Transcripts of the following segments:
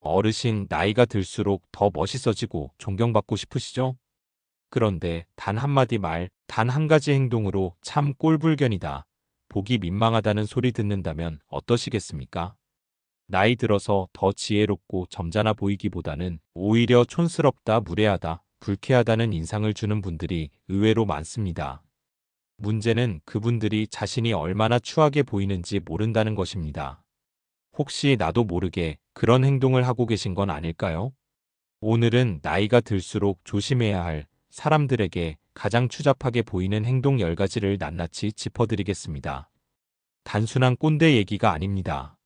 어르신 나이가 들수록 더 멋있어지고 존경받고 싶으시죠? 그런데 단 한마디 말, 단 한 가지 행동으로 참 꼴불견이다, 보기 민망하다는 소리 듣는다면 어떠시겠습니까? 나이 들어서 더 지혜롭고 점잖아 보이기보다는 오히려 촌스럽다, 무례하다, 불쾌하다는 인상을 주는 분들이 의외로 많습니다. 문제는 그분들이 자신이 얼마나 추하게 보이는지 모른다는 것입니다. 혹시 나도 모르게 그런 행동을 하고 계신 건 아닐까요? 오늘은 나이가 들수록 조심해야 할 사람들에게 가장 추잡하게 보이는 행동 10가지를 낱낱이 짚어드리겠습니다. 단순한 꼰대 얘기가 아닙니다.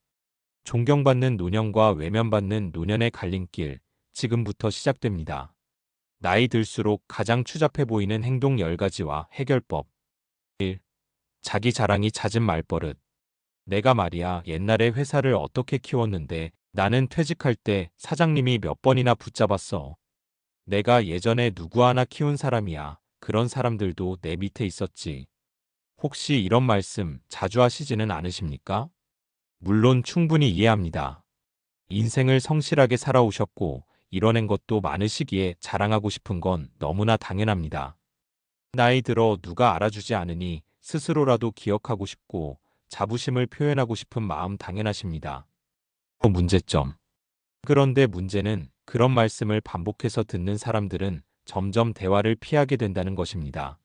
존경받는 노년과 외면받는 노년의 갈림길, 지금부터 시작됩니다. 나이 들수록 가장 추잡해 보이는 행동 10가지와 해결법. 1. 자기 자랑이 잦은 말버릇. 내가 말이야 옛날에 회사를 어떻게 키웠는데 나는 퇴직할 때 사장님이 몇 번이나 붙잡았어. 내가 예전에 누구 하나 키운 사람이야. 그런 사람들도 내 밑에 있었지. 혹시 이런 말씀 자주 하시지는 않으십니까? 물론 충분히 이해합니다. 인생을 성실하게 살아오셨고 이뤄낸 것도 많으시기에 자랑하고 싶은 건 너무나 당연합니다. 나이 들어 누가 알아주지 않으니 스스로라도 기억하고 싶고 자부심을 표현하고 싶은 마음 당연하십니다. 문제점. 그런데 문제는 그런 말씀을 반복해서 듣는 사람들은 점점 대화를 피하게 된다는 것입니다.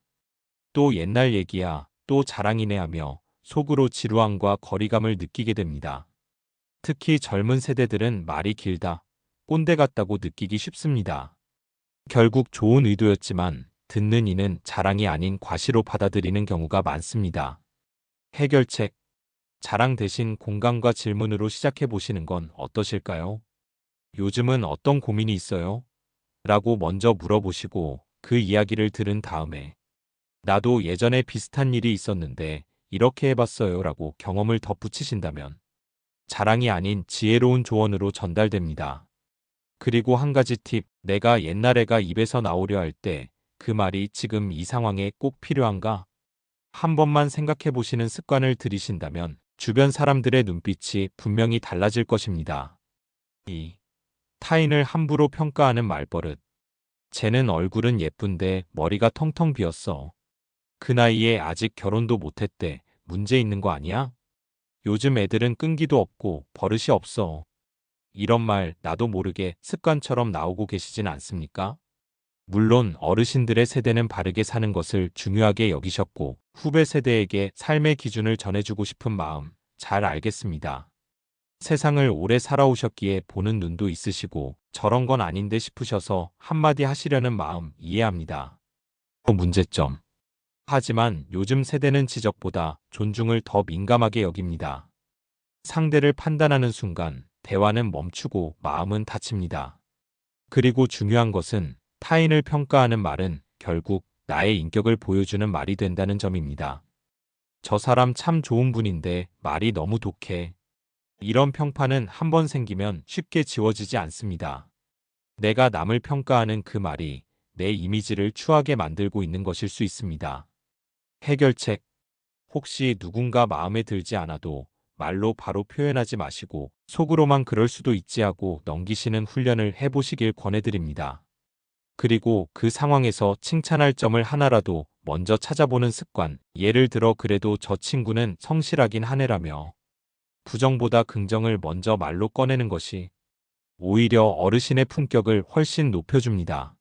또 옛날 얘기야, 또 자랑이네 하며 속으로 지루함과 거리감을 느끼게 됩니다. 특히 젊은 세대들은 말이 길다, 꼰대 같다고 느끼기 쉽습니다. 결국 좋은 의도였지만 듣는 이는 자랑이 아닌 과시로 받아들이는 경우가 많습니다. 해결책. 자랑 대신 공감과 질문으로 시작해 보시는 건 어떠실까요? 요즘은 어떤 고민이 있어요? 라고 먼저 물어보시고 그 이야기를 들은 다음에 나도 예전에 비슷한 일이 있었는데 이렇게 해봤어요 라고 경험을 덧붙이신다면 자랑이 아닌 지혜로운 조언으로 전달됩니다. 그리고 한 가지 팁, 내가 옛날에가 입에서 나오려 할 때 그 말이 지금 이 상황에 꼭 필요한가? 한 번만 생각해 보시는 습관을 들이신다면 주변 사람들의 눈빛이 분명히 달라질 것입니다. 2. 타인을 함부로 평가하는 말버릇. 쟤는 얼굴은 예쁜데 머리가 텅텅 비었어. 그 나이에 아직 결혼도 못했대. 문제 있는 거 아니야? 요즘 애들은 끈기도 없고 버릇이 없어. 이런 말 나도 모르게 습관처럼 나오고 계시진 않습니까? 물론 어르신들의 세대는 바르게 사는 것을 중요하게 여기셨고 후배 세대에게 삶의 기준을 전해주고 싶은 마음 잘 알겠습니다. 세상을 오래 살아오셨기에 보는 눈도 있으시고 저런 건 아닌데 싶으셔서 한마디 하시려는 마음 이해합니다. 문제점. 하지만 요즘 세대는 지적보다 존중을 더 민감하게 여깁니다. 상대를 판단하는 순간 대화는 멈추고 마음은 닫힙니다. 그리고 중요한 것은 타인을 평가하는 말은 결국 나의 인격을 보여주는 말이 된다는 점입니다. 저 사람 참 좋은 분인데 말이 너무 독해. 이런 평판은 한 번 생기면 쉽게 지워지지 않습니다. 내가 남을 평가하는 그 말이 내 이미지를 추하게 만들고 있는 것일 수 있습니다. 해결책. 혹시 누군가 마음에 들지 않아도 말로 바로 표현하지 마시고 속으로만 그럴 수도 있지 하고 넘기시는 훈련을 해보시길 권해드립니다. 그리고 그 상황에서 칭찬할 점을 하나라도 먼저 찾아보는 습관. 예를 들어 그래도 저 친구는 성실하긴 하네라며 부정보다 긍정을 먼저 말로 꺼내는 것이 오히려 어르신의 품격을 훨씬 높여줍니다.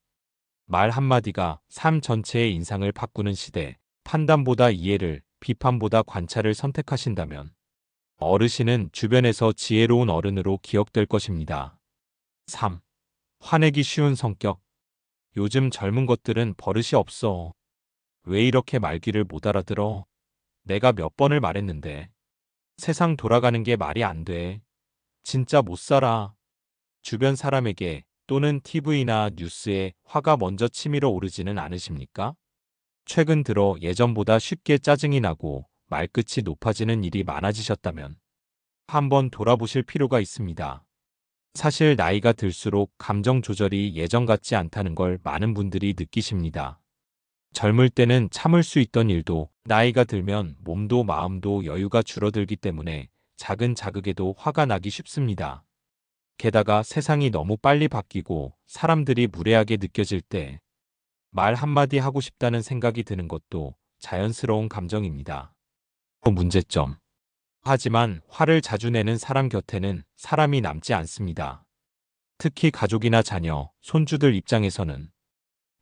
말 한마디가 삶 전체의 인상을 바꾸는 시대. 판단보다 이해를, 비판보다 관찰을 선택하신다면 어르신은 주변에서 지혜로운 어른으로 기억될 것입니다. 3. 화내기 쉬운 성격. 요즘 젊은 것들은 버릇이 없어. 왜 이렇게 말귀를 못 알아들어? 내가 몇 번을 말했는데. 세상 돌아가는 게 말이 안 돼. 진짜 못 살아. 주변 사람에게 또는 TV나 뉴스에 화가 먼저 치밀어 오르지는 않으십니까? 최근 들어 예전보다 쉽게 짜증이 나고 말끝이 높아지는 일이 많아지셨다면 한번 돌아보실 필요가 있습니다. 사실 나이가 들수록 감정 조절이 예전 같지 않다는 걸 많은 분들이 느끼십니다. 젊을 때는 참을 수 있던 일도 나이가 들면 몸도 마음도 여유가 줄어들기 때문에 작은 자극에도 화가 나기 쉽습니다. 게다가 세상이 너무 빨리 바뀌고 사람들이 무례하게 느껴질 때 말 한마디 하고 싶다는 생각이 드는 것도 자연스러운 감정입니다. 또 문제점. 하지만 화를 자주 내는 사람 곁에는 사람이 남지 않습니다. 특히 가족이나 자녀, 손주들 입장에서는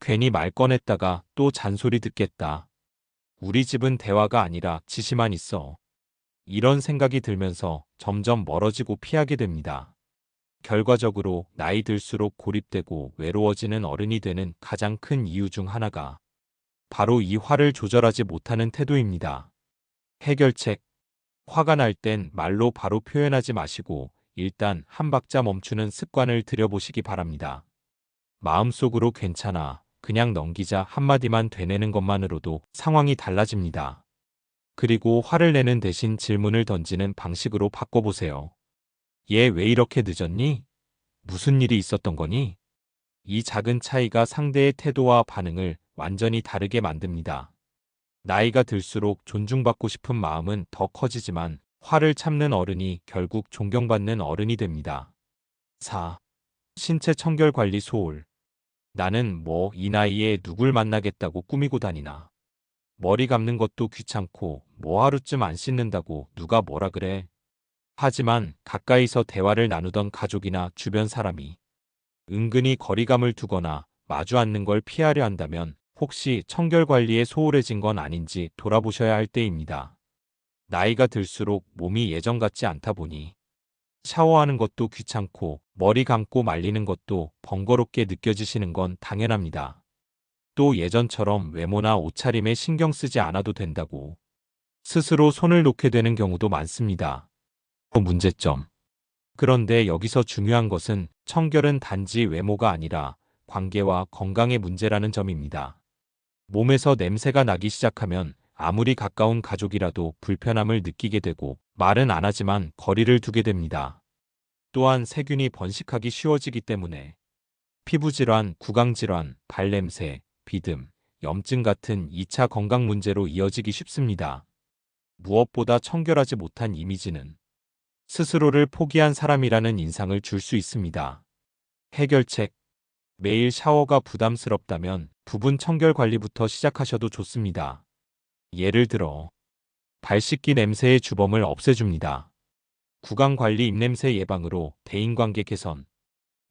괜히 말 꺼냈다가 또 잔소리 듣겠다. 우리 집은 대화가 아니라 지시만 있어. 이런 생각이 들면서 점점 멀어지고 피하게 됩니다. 결과적으로 나이 들수록 고립되고 외로워지는 어른이 되는 가장 큰 이유 중 하나가 바로 이 화를 조절하지 못하는 태도입니다. 해결책. 화가 날 땐 말로 바로 표현하지 마시고 일단 한 박자 멈추는 습관을 들여보시기 바랍니다. 마음속으로 괜찮아, 그냥 넘기자 한마디만 되뇌는 것만으로도 상황이 달라집니다. 그리고 화를 내는 대신 질문을 던지는 방식으로 바꿔보세요. 얘 왜 이렇게 늦었니? 무슨 일이 있었던 거니? 이 작은 차이가 상대의 태도와 반응을 완전히 다르게 만듭니다. 나이가 들수록 존중받고 싶은 마음은 더 커지지만 화를 참는 어른이 결국 존경받는 어른이 됩니다. 4. 신체 청결 관리 소홀. 나는 뭐 이 나이에 누굴 만나겠다고 꾸미고 다니나. 머리 감는 것도 귀찮고 뭐 하루쯤 안 씻는다고 누가 뭐라 그래. 하지만 가까이서 대화를 나누던 가족이나 주변 사람이 은근히 거리감을 두거나 마주 앉는 걸 피하려 한다면 혹시 청결 관리에 소홀해진 건 아닌지 돌아보셔야 할 때입니다. 나이가 들수록 몸이 예전 같지 않다 보니 샤워하는 것도 귀찮고 머리 감고 말리는 것도 번거롭게 느껴지시는 건 당연합니다. 또 예전처럼 외모나 옷차림에 신경 쓰지 않아도 된다고 스스로 손을 놓게 되는 경우도 많습니다. 문제점. 그런데 여기서 중요한 것은 청결은 단지 외모가 아니라 관계와 건강의 문제라는 점입니다. 몸에서 냄새가 나기 시작하면 아무리 가까운 가족이라도 불편함을 느끼게 되고 말은 안 하지만 거리를 두게 됩니다. 또한 세균이 번식하기 쉬워지기 때문에 피부질환, 구강질환, 발냄새, 비듬, 염증 같은 2차 건강 문제로 이어지기 쉽습니다. 무엇보다 청결하지 못한 이미지는 스스로를 포기한 사람이라는 인상을 줄 수 있습니다. 해결책. 매일 샤워가 부담스럽다면 부분 청결 관리부터 시작하셔도 좋습니다. 예를 들어 발 씻기 냄새의 주범을 없애줍니다. 구강 관리 입냄새 예방으로 대인관계 개선.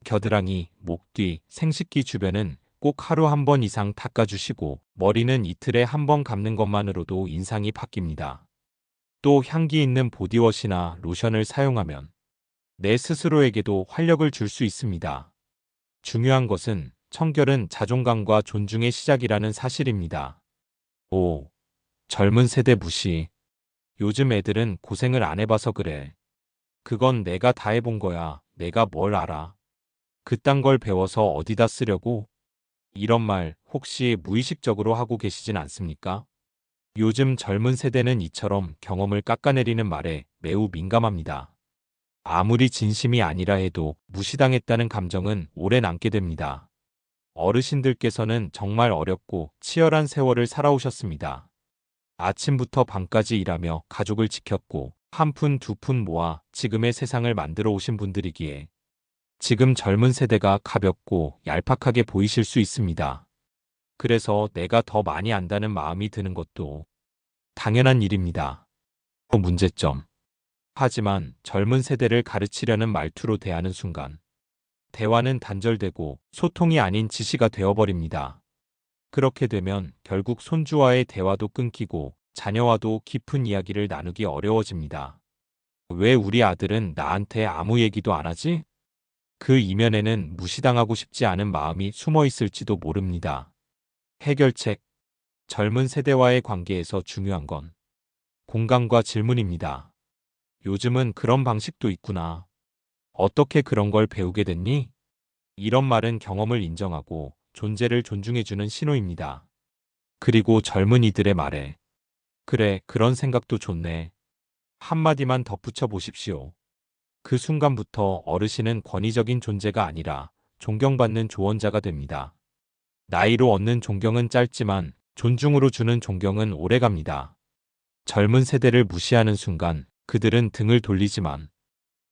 겨드랑이, 목 뒤, 생식기 주변은 꼭 하루 한 번 이상 닦아주시고 머리는 이틀에 한 번 감는 것만으로도 인상이 바뀝니다. 또 향기 있는 보디워시나 로션을 사용하면 내 스스로에게도 활력을 줄 수 있습니다. 중요한 것은 청결은 자존감과 존중의 시작이라는 사실입니다. 5. 젊은 세대 무시. 요즘 애들은 고생을 안 해봐서 그래. 그건 내가 다 해본 거야. 내가 뭘 알아. 그딴 걸 배워서 어디다 쓰려고? 이런 말 혹시 무의식적으로 하고 계시진 않습니까? 요즘 젊은 세대는 이처럼 경험을 깎아내리는 말에 매우 민감합니다. 아무리 진심이 아니라 해도 무시당했다는 감정은 오래 남게 됩니다. 어르신들께서는 정말 어렵고 치열한 세월을 살아오셨습니다. 아침부터 밤까지 일하며 가족을 지켰고 한 푼 두 푼 모아 지금의 세상을 만들어 오신 분들이기에 지금 젊은 세대가 가볍고 얄팍하게 보이실 수 있습니다. 그래서 내가 더 많이 안다는 마음이 드는 것도 당연한 일입니다. 문제점. 하지만 젊은 세대를 가르치려는 말투로 대하는 순간 대화는 단절되고 소통이 아닌 지시가 되어버립니다. 그렇게 되면 결국 손주와의 대화도 끊기고 자녀와도 깊은 이야기를 나누기 어려워집니다. 왜 우리 아들은 나한테 아무 얘기도 안 하지? 그 이면에는 무시당하고 싶지 않은 마음이 숨어 있을지도 모릅니다. 해결책. 젊은 세대와의 관계에서 중요한 건 공감과 질문입니다. 요즘은 그런 방식도 있구나. 어떻게 그런 걸 배우게 됐니? 이런 말은 경험을 인정하고 존재를 존중해주는 신호입니다. 그리고 젊은이들의 말에 그래, 그런 생각도 좋네. 한마디만 덧붙여 보십시오. 그 순간부터 어르신은 권위적인 존재가 아니라 존경받는 조언자가 됩니다. 나이로 얻는 존경은 짧지만 존중으로 주는 존경은 오래갑니다. 젊은 세대를 무시하는 순간 그들은 등을 돌리지만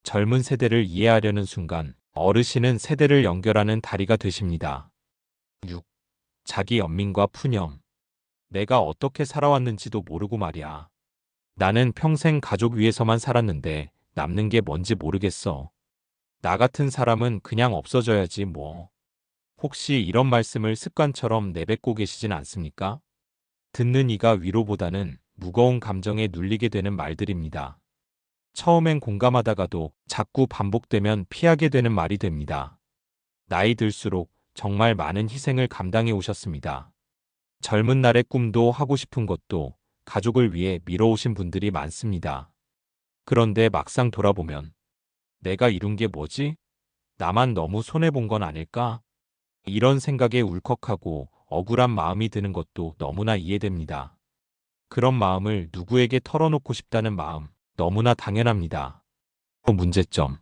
젊은 세대를 이해하려는 순간 어르신은 세대를 연결하는 다리가 되십니다. 6. 자기 연민과 푸념. 내가 어떻게 살아왔는지도 모르고 말이야. 나는 평생 가족 위해서만 살았는데 남는 게 뭔지 모르겠어. 나 같은 사람은 그냥 없어져야지 뭐. 혹시 이런 말씀을 습관처럼 내뱉고 계시진 않습니까? 듣는 이가 위로보다는 무거운 감정에 눌리게 되는 말들입니다. 처음엔 공감하다가도 자꾸 반복되면 피하게 되는 말이 됩니다. 나이 들수록 정말 많은 희생을 감당해 오셨습니다. 젊은 날의 꿈도 하고 싶은 것도 가족을 위해 미뤄오신 분들이 많습니다. 그런데 막상 돌아보면 내가 이룬 게 뭐지? 나만 너무 손해본 건 아닐까? 이런 생각에 울컥하고 억울한 마음이 드는 것도 너무나 이해됩니다. 그런 마음을 누구에게 털어놓고 싶다는 마음 너무나 당연합니다. 문제점.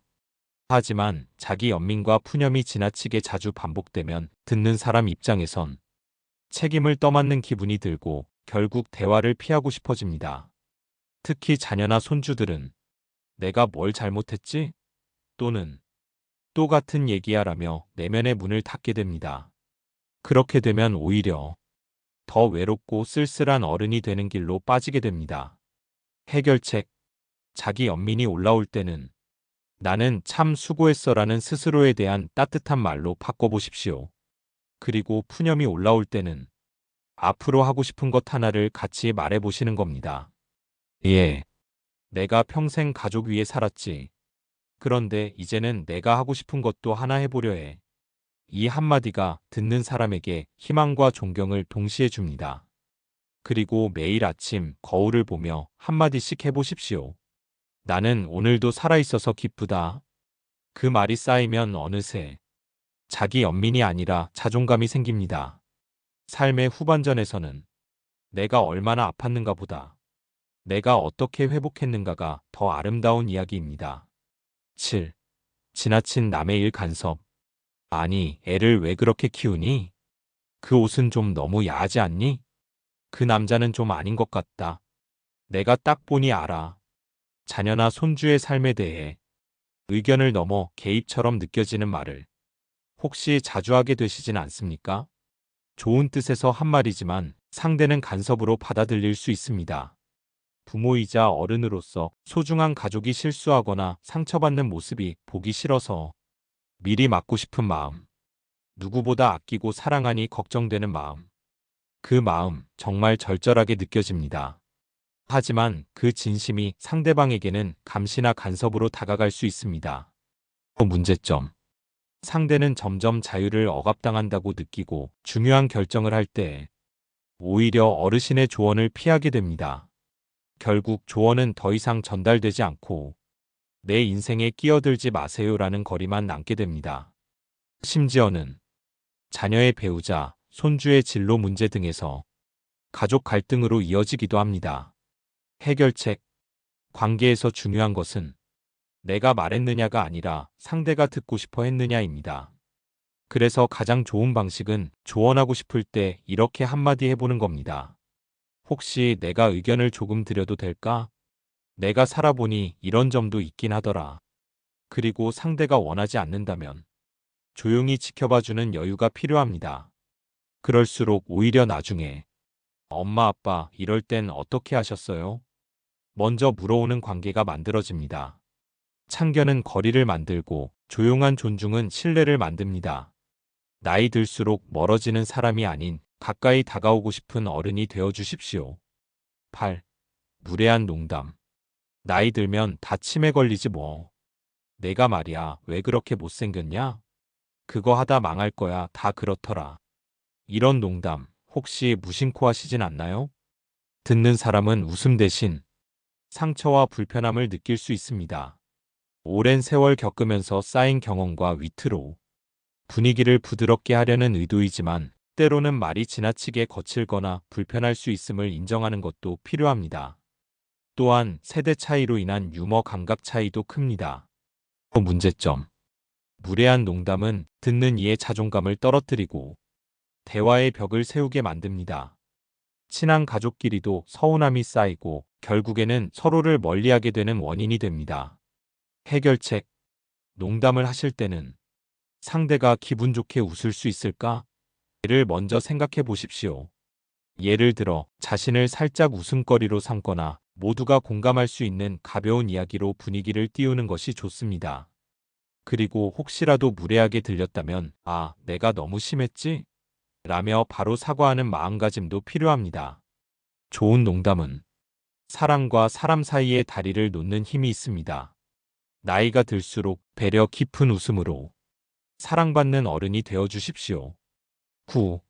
하지만 자기 연민과 푸념이 지나치게 자주 반복되면 듣는 사람 입장에선 책임을 떠맡는 기분이 들고 결국 대화를 피하고 싶어집니다. 특히 자녀나 손주들은 내가 뭘 잘못했지? 또는 또 같은 얘기야라며 내면의 문을 닫게 됩니다. 그렇게 되면 오히려 더 외롭고 쓸쓸한 어른이 되는 길로 빠지게 됩니다. 해결책. 자기 연민이 올라올 때는 나는 참 수고했어라는 스스로에 대한 따뜻한 말로 바꿔보십시오. 그리고 푸념이 올라올 때는 앞으로 하고 싶은 것 하나를 같이 말해보시는 겁니다. 예, 내가 평생 가족 위에 살았지. 그런데 이제는 내가 하고 싶은 것도 하나 해보려 해. 이 한마디가 듣는 사람에게 희망과 존경을 동시에 줍니다. 그리고 매일 아침 거울을 보며 한마디씩 해보십시오. 나는 오늘도 살아있어서 기쁘다. 그 말이 쌓이면 어느새 자기 연민이 아니라 자존감이 생깁니다. 삶의 후반전에서는 내가 얼마나 아팠는가 보다. 내가 어떻게 회복했는가가 더 아름다운 이야기입니다. 7. 지나친 남의 일 간섭. 아니, 애를 왜 그렇게 키우니? 그 옷은 좀 너무 야하지 않니? 그 남자는 좀 아닌 것 같다. 내가 딱 보니 알아. 자녀나 손주의 삶에 대해 의견을 넘어 개입처럼 느껴지는 말을 혹시 자주 하게 되시진 않습니까? 좋은 뜻에서 한 말이지만 상대는 간섭으로 받아들일 수 있습니다. 부모이자 어른으로서 소중한 가족이 실수하거나 상처받는 모습이 보기 싫어서 미리 막고 싶은 마음, 누구보다 아끼고 사랑하니 걱정되는 마음, 그 마음 정말 절절하게 느껴집니다. 하지만 그 진심이 상대방에게는 감시나 간섭으로 다가갈 수 있습니다. 문제점. 상대는 점점 자유를 억압당한다고 느끼고 중요한 결정을 할 때 오히려 어르신의 조언을 피하게 됩니다. 결국 조언은 더 이상 전달되지 않고 내 인생에 끼어들지 마세요라는 거리만 남게 됩니다. 심지어는 자녀의 배우자, 손주의 진로 문제 등에서 가족 갈등으로 이어지기도 합니다. 해결책. 관계에서 중요한 것은 내가 말했느냐가 아니라 상대가 듣고 싶어 했느냐입니다. 그래서 가장 좋은 방식은 조언하고 싶을 때 이렇게 한마디 해보는 겁니다. 혹시 내가 의견을 조금 드려도 될까? 내가 살아보니 이런 점도 있긴 하더라. 그리고 상대가 원하지 않는다면 조용히 지켜봐주는 여유가 필요합니다. 그럴수록 오히려 나중에 엄마 아빠 이럴 땐 어떻게 하셨어요? 먼저 물어오는 관계가 만들어집니다. 참견은 거리를 만들고 조용한 존중은 신뢰를 만듭니다. 나이 들수록 멀어지는 사람이 아닌 가까이 다가오고 싶은 어른이 되어 주십시오. 8. 무례한 농담. 나이 들면 다 치매 걸리지 뭐. 내가 말이야, 왜 그렇게 못생겼냐? 그거 하다 망할 거야, 다 그렇더라. 이런 농담 혹시 무심코 하시진 않나요? 듣는 사람은 웃음 대신 상처와 불편함을 느낄 수 있습니다. 오랜 세월 겪으면서 쌓인 경험과 위트로 분위기를 부드럽게 하려는 의도이지만 때로는 말이 지나치게 거칠거나 불편할 수 있음을 인정하는 것도 필요합니다. 또한 세대 차이로 인한 유머 감각 차이도 큽니다. 문제점. 무례한 농담은 듣는 이의 자존감을 떨어뜨리고 대화의 벽을 세우게 만듭니다. 친한 가족끼리도 서운함이 쌓이고 결국에는 서로를 멀리하게 되는 원인이 됩니다. 해결책. 농담을 하실 때는 상대가 기분 좋게 웃을 수 있을까? 를 먼저 생각해 보십시오. 예를 들어 자신을 살짝 웃음거리로 삼거나 모두가 공감할 수 있는 가벼운 이야기로 분위기를 띄우는 것이 좋습니다. 그리고 혹시라도 무례하게 들렸다면 "아, 내가 너무 심했지?" 라며 바로 사과하는 마음가짐도 필요합니다. 좋은 농담은 사람과 사람 사이의 다리를 놓는 힘이 있습니다. 나이가 들수록 배려 깊은 웃음으로 사랑받는 어른이 되어 주십시오. 9.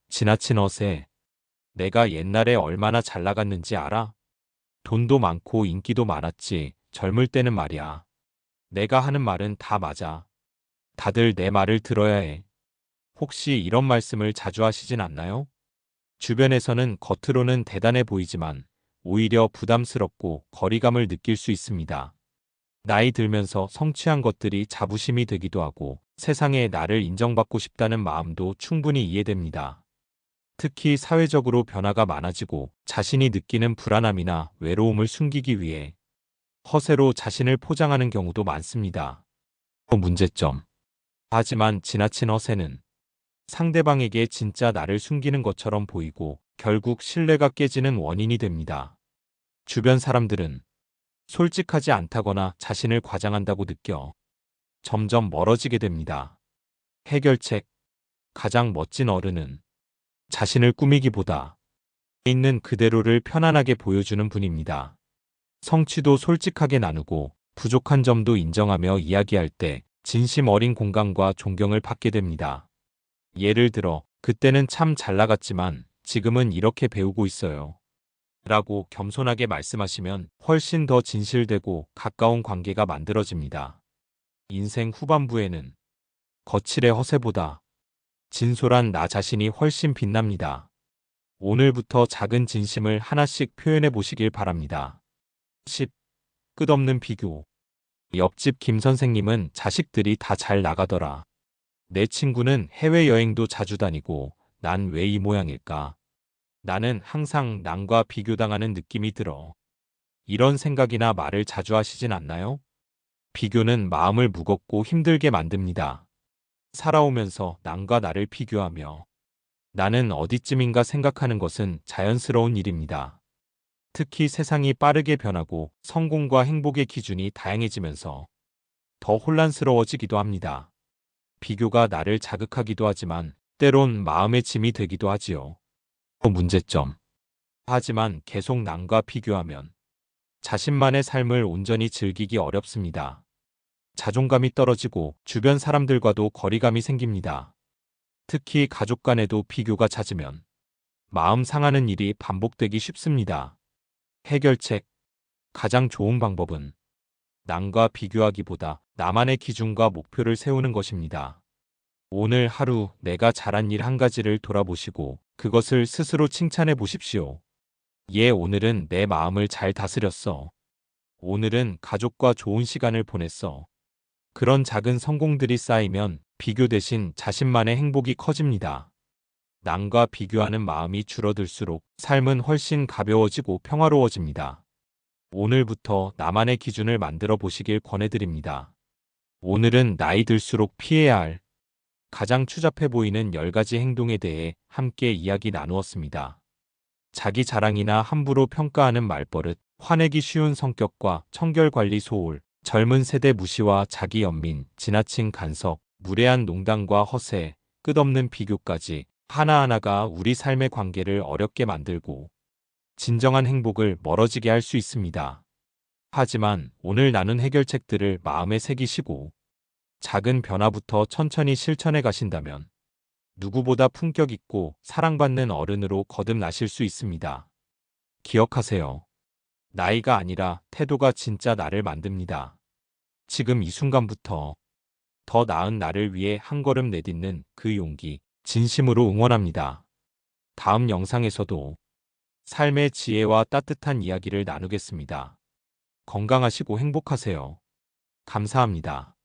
지나친 허세. 내가 옛날에 얼마나 잘 나갔는지 알아? 돈도 많고 인기도 많았지. 젊을 때는 말이야. 내가 하는 말은 다 맞아. 다들 내 말을 들어야 해. 혹시 이런 말씀을 자주 하시진 않나요? 주변에서는 겉으로는 대단해 보이지만 오히려 부담스럽고 거리감을 느낄 수 있습니다. 나이 들면서 성취한 것들이 자부심이 되기도 하고 세상에 나를 인정받고 싶다는 마음도 충분히 이해됩니다. 특히 사회적으로 변화가 많아지고 자신이 느끼는 불안함이나 외로움을 숨기기 위해 허세로 자신을 포장하는 경우도 많습니다. 문제점. 하지만 지나친 허세는 상대방에게 진짜 나를 숨기는 것처럼 보이고 결국 신뢰가 깨지는 원인이 됩니다. 주변 사람들은 솔직하지 않다거나 자신을 과장한다고 느껴 점점 멀어지게 됩니다. 해결책. 가장 멋진 어른은 자신을 꾸미기보다 있는 그대로를 편안하게 보여주는 분입니다. 성취도 솔직하게 나누고 부족한 점도 인정하며 이야기할 때 진심 어린 공감과 존경을 받게 됩니다. 예를 들어, "그때는 참 잘 나갔지만 지금은 이렇게 배우고 있어요." 라고 겸손하게 말씀하시면 훨씬 더 진실되고 가까운 관계가 만들어집니다. 인생 후반부에는 거칠의 허세보다 진솔한 나 자신이 훨씬 빛납니다. 오늘부터 작은 진심을 하나씩 표현해 보시길 바랍니다. 10. 끝없는 비교. 옆집 김 선생님은 자식들이 다 잘 나가더라. 내 친구는 해외여행도 자주 다니고 난 왜 이 모양일까? 나는 항상 남과 비교당하는 느낌이 들어. 이런 생각이나 말을 자주 하시진 않나요? 비교는 마음을 무겁고 힘들게 만듭니다. 살아오면서 남과 나를 비교하며 나는 어디쯤인가 생각하는 것은 자연스러운 일입니다. 특히 세상이 빠르게 변하고 성공과 행복의 기준이 다양해지면서 더 혼란스러워지기도 합니다. 비교가 나를 자극하기도 하지만 때론 마음의 짐이 되기도 하지요. 문제점. 하지만 계속 남과 비교하면 자신만의 삶을 온전히 즐기기 어렵습니다. 자존감이 떨어지고 주변 사람들과도 거리감이 생깁니다. 특히 가족 간에도 비교가 잦으면 마음 상하는 일이 반복되기 쉽습니다. 해결책. 가장 좋은 방법은 남과 비교하기보다 나만의 기준과 목표를 세우는 것입니다. 오늘 하루 내가 잘한 일 한 가지를 돌아보시고 그것을 스스로 칭찬해 보십시오. 오늘은 내 마음을 잘 다스렸어. 오늘은 가족과 좋은 시간을 보냈어. 그런 작은 성공들이 쌓이면 비교 대신 자신만의 행복이 커집니다. 남과 비교하는 마음이 줄어들수록 삶은 훨씬 가벼워지고 평화로워집니다. 오늘부터 나만의 기준을 만들어 보시길 권해드립니다. 오늘은 나이 들수록 피해야 할 가장 추잡해 보이는 10가지 행동에 대해 함께 이야기 나누었습니다. 자기 자랑이나 함부로 평가하는 말버릇, 화내기 쉬운 성격과 청결관리 소홀, 젊은 세대 무시와 자기 연민, 지나친 간섭, 무례한 농담과 허세, 끝없는 비교까지 하나하나가 우리 삶의 관계를 어렵게 만들고 진정한 행복을 멀어지게 할 수 있습니다. 하지만 오늘 나눈 해결책들을 마음에 새기시고 작은 변화부터 천천히 실천해 가신다면 누구보다 품격 있고 사랑받는 어른으로 거듭나실 수 있습니다. 기억하세요. 나이가 아니라 태도가 진짜 나를 만듭니다. 지금 이 순간부터 더 나은 나를 위해 한 걸음 내딛는 그 용기, 진심으로 응원합니다. 다음 영상에서도 삶의 지혜와 따뜻한 이야기를 나누겠습니다. 건강하시고 행복하세요. 감사합니다.